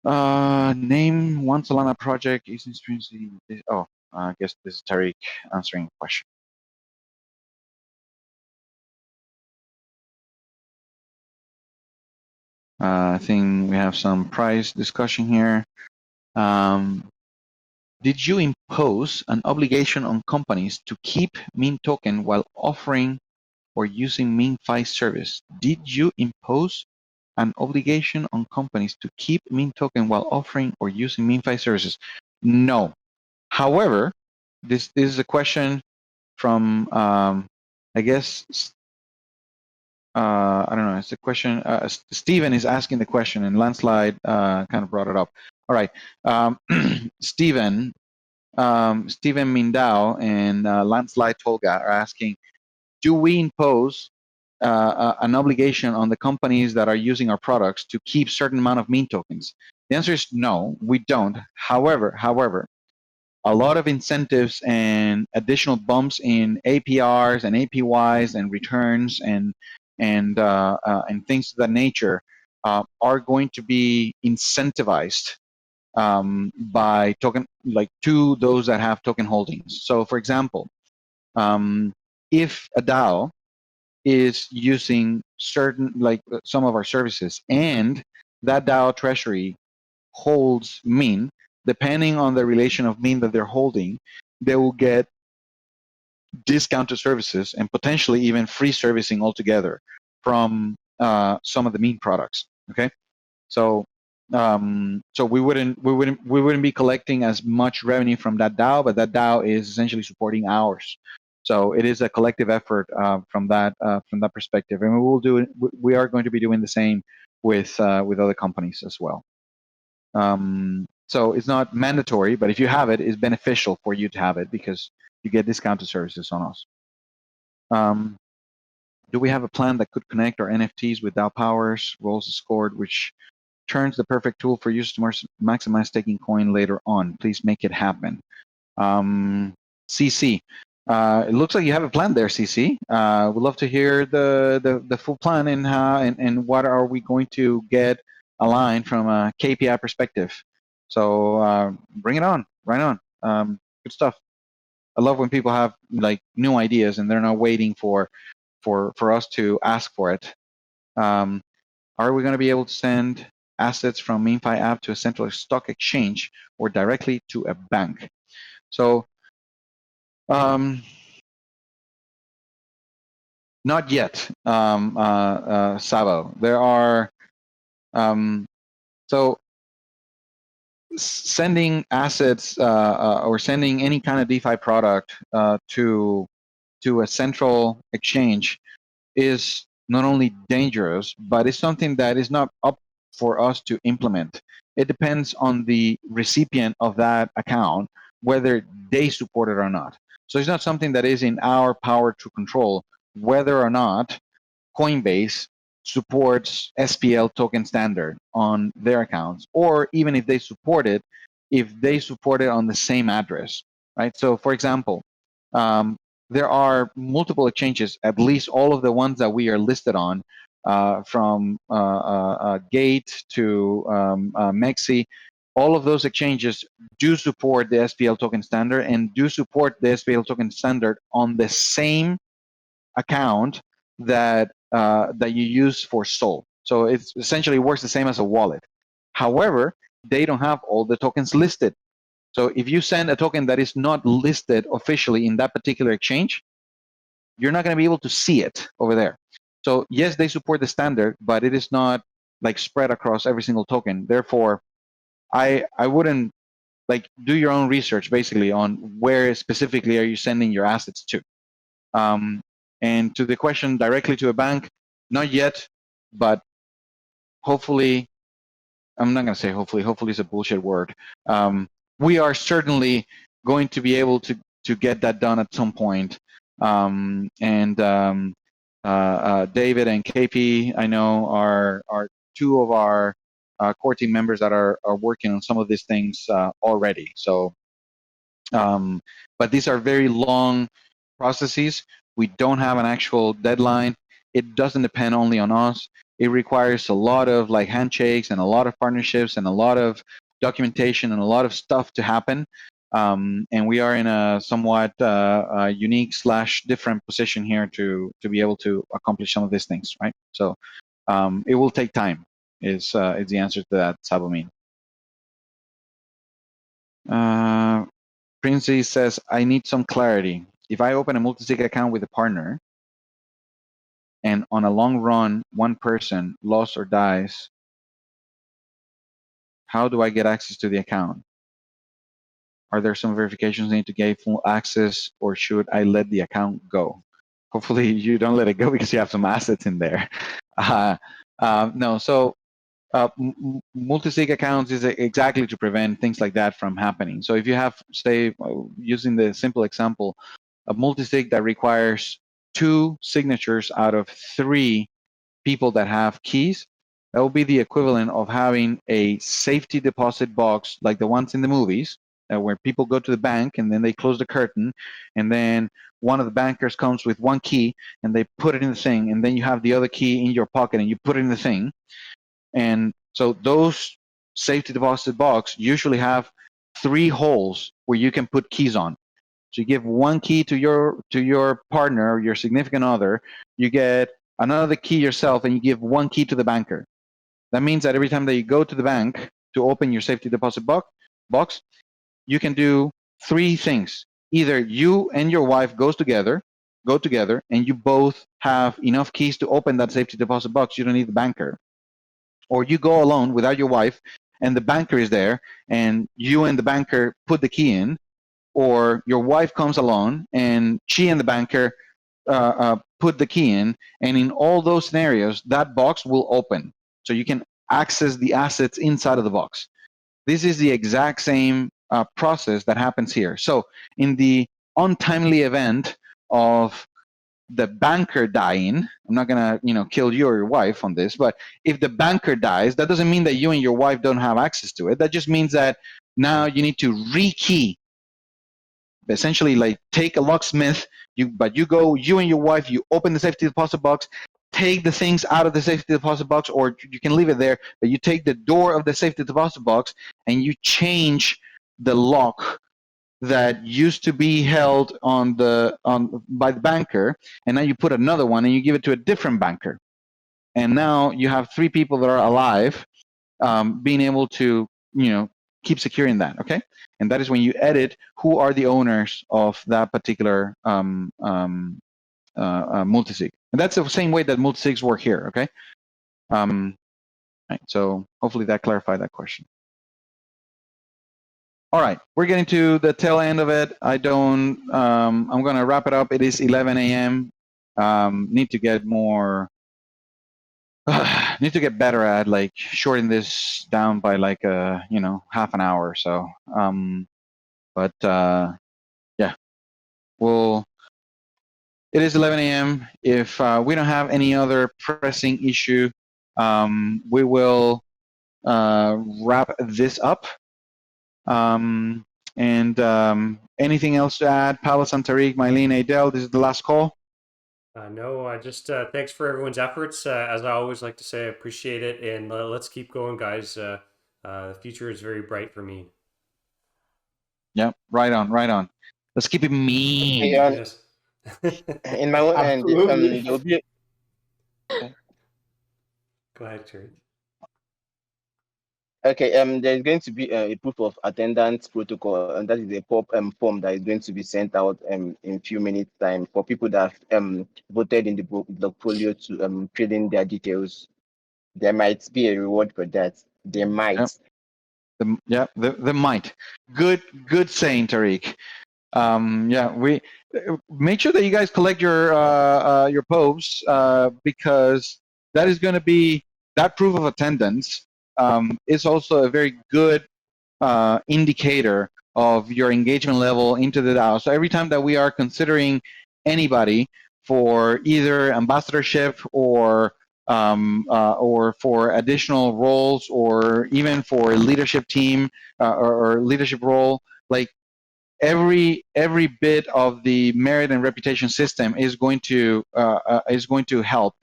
Name one Solana project is experiencing. Oh, I guess this is Tariq answering the question. I think we have some price discussion here. Did you impose an obligation on companies to keep Mean token while offering or using MeanFi service? Did you impose an obligation on companies to keep Mean token while offering or using MeanFi services? No. However, this is a question from, I guess, I don't know, it's a question, Steven is asking the question, and Landslide kind of brought it up. All right, Steven Mindao and Landslide Tolga are asking, do we impose an obligation on the companies that are using our products to keep certain amount of Mean tokens? The answer is no, we don't. However, a lot of incentives and additional bumps in APRs and APYs and returns and things of that nature are going to be incentivized by token, like to those that have token holdings. So for example, if a DAO is using certain, like some of our services, and that DAO treasury holds Mean, depending on the relation of Mean that they're holding, they will get discounted services and potentially even free servicing altogether from some of the Mean products. Okay, so so we wouldn't be collecting as much revenue from that DAO, but that DAO is essentially supporting ours. So it is a collective effort from that perspective, and we are going to be doing the same with other companies as well. So it's not mandatory, but if you have it, it's beneficial for you to have it because you get discounted services on us. Do we have a plan that could connect our NFTs with DAO powers, rolls scored, which turns the perfect tool for users to maximize staking coin later on? Please make it happen. CC, it looks like you have a plan there, CC. We'd love to hear the full plan and how and what are we going to get aligned from a KPI perspective. So bring it on, right on. Good stuff. I love when people have like new ideas and they're not waiting for us to ask for it. Are we going to be able to send assets from MeanFi app to a central stock exchange or directly to a bank? So Not yet, Sabo. There are so sending assets or sending any kind of DeFi product to a central exchange is not only dangerous, but it's something that is not up for us to implement. It depends on the recipient of that account, whether they support it or not. So it's not something that is in our power to control whether or not Coinbase supports SPL token standard on their accounts, or even if they support it, if they support it on the same address, right? So, for example, there are multiple exchanges, at least all of the ones that we are listed on, from Gate to Mexi. All of those exchanges do support the SPL token standard and do support the SPL token standard on the same account that you use for Sol. So it essentially works the same as a wallet. However, they don't have all the tokens listed. So if you send a token that is not listed officially in that particular exchange, you're not going to be able to see it over there. So yes, they support the standard, but it is not like spread across every single token. Therefore, I wouldn't like do your own research basically on where specifically are you sending your assets to. And to the question directly to a bank, not yet, but hopefully, I'm not going to say hopefully, hopefully is a bullshit word. We are certainly going to be able to get that done at some point. David and KP, I know, are two of our core team members that are working on some of these things already. So, but these are very long processes. We don't have an actual deadline. It doesn't depend only on us. It requires a lot of like handshakes and a lot of partnerships and a lot of documentation and a lot of stuff to happen. And we are in a somewhat unique / different position here to be able to accomplish some of these things, right? So it will take time. Is the answer to that, Sabomin? Princey says, I need some clarity. If I open a multi-sig account with a partner and on a long run, one person lost or dies, how do I get access to the account? Are there some verifications I need to get full access, or should I let the account go? Hopefully you don't let it go because you have some assets in there. No, so multi-sig accounts is exactly to prevent things like that from happening. So if you have, say, using the simple example, a multi-sig that requires 2 signatures out of 3 people that have keys, that will be the equivalent of having a safety deposit box like the ones in the movies, where people go to the bank and then they close the curtain, and then one of the bankers comes with 1 key and they put it in the thing, and then you have the other key in your pocket and you put it in the thing. And so those safety deposit box usually have 3 holes where you can put keys on. So you give 1 key to your partner or your significant other, you get another key yourself, and you give 1 key to the banker. That means that every time that you go to the bank to open your safety deposit box, you can do 3 things. Either you and your wife go together, and you both have enough keys to open that safety deposit box. You don't need the banker. Or you go alone without your wife, and the banker is there, and you and the banker put the key in. Or your wife comes along and she and the banker put the key in, and in all those scenarios, that box will open. So you can access the assets inside of the box. This is the exact same process that happens here. So in the untimely event of the banker dying, I'm not gonna kill you or your wife on this, but if the banker dies, that doesn't mean that you and your wife don't have access to it. That just means that now you need to rekey, essentially like take a locksmith, you and your wife, you open the safety deposit box, take the things out of the safety deposit box, or you can leave it there, but you take the door of the safety deposit box and you change the lock that used to be held by the banker, and now you put another one and you give it to a different banker, and now you have 3 people that are alive, being able to keep securing that. Okay, and that is when you edit who are the owners of that particular multisig, and that's the same way that multisigs work here. Okay. Right, so hopefully that clarified that question. All right, we're getting to the tail end of it. I'm going to wrap it up. It is 11 a.m. Need to get more. Need to get better at like shorting this down by like half an hour or so. But yeah, it is 11 a.m. If we don't have any other pressing issue, we will wrap this up. Anything else to add? Paolo Santaric, Mylene Adele, this is the last call. No, I just thanks for everyone's efforts. As I always like to say, I appreciate it, and let's keep going, guys. The future is very bright for me. Yeah, right on, right on. Let's keep it mean. Yes. In my own end, Absolutely. there will be. Go ahead, Terry. Okay, there's going to be a proof of attendance protocol, and that is a pop form that is going to be sent out in a few minutes time for people that voted in the portfolio to fill in their details. There might be a reward for that. There might. Yep. The might. Good saying, Tariq. Yeah, we make sure that you guys collect your POVs because that is going to be that proof of attendance. Is also a very good indicator of your engagement level into the DAO. So every time that we are considering anybody for either ambassadorship or for additional roles or even for a leadership team or leadership role, like every bit of the merit and reputation system is going to help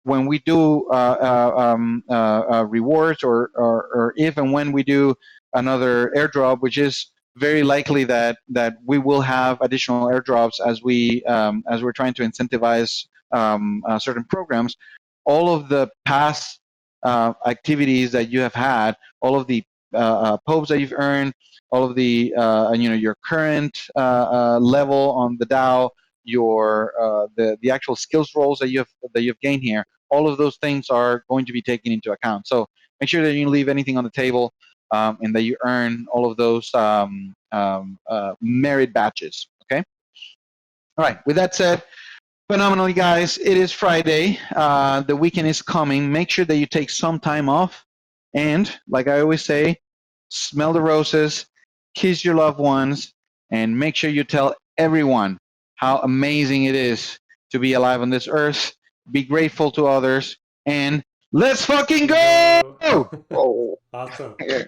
when we do rewards or if and when we do another airdrop, which is very likely that we will have additional airdrops as we're trying to incentivize certain programs. All of the past activities that you have had, all of the POPs that you've earned, all of the your current level on the DAO, your the actual skills roles that you've gained here, all of those things are going to be taken into account. So make sure that you leave anything on the table and that you earn all of those merit badges. Okay. All right. With that said, phenomenally, guys. It is Friday. The weekend is coming. Make sure that you take some time off. And like I always say, smell the roses, kiss your loved ones, and make sure you tell everyone how amazing it is to be alive on this earth. Be grateful to others, and let's fucking go! Oh, Awesome. yeah.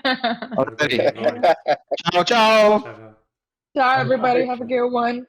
Have a great Alrighty. day, everyone. Ciao, ciao. Ciao, ciao. Ciao, everybody. Have a good one.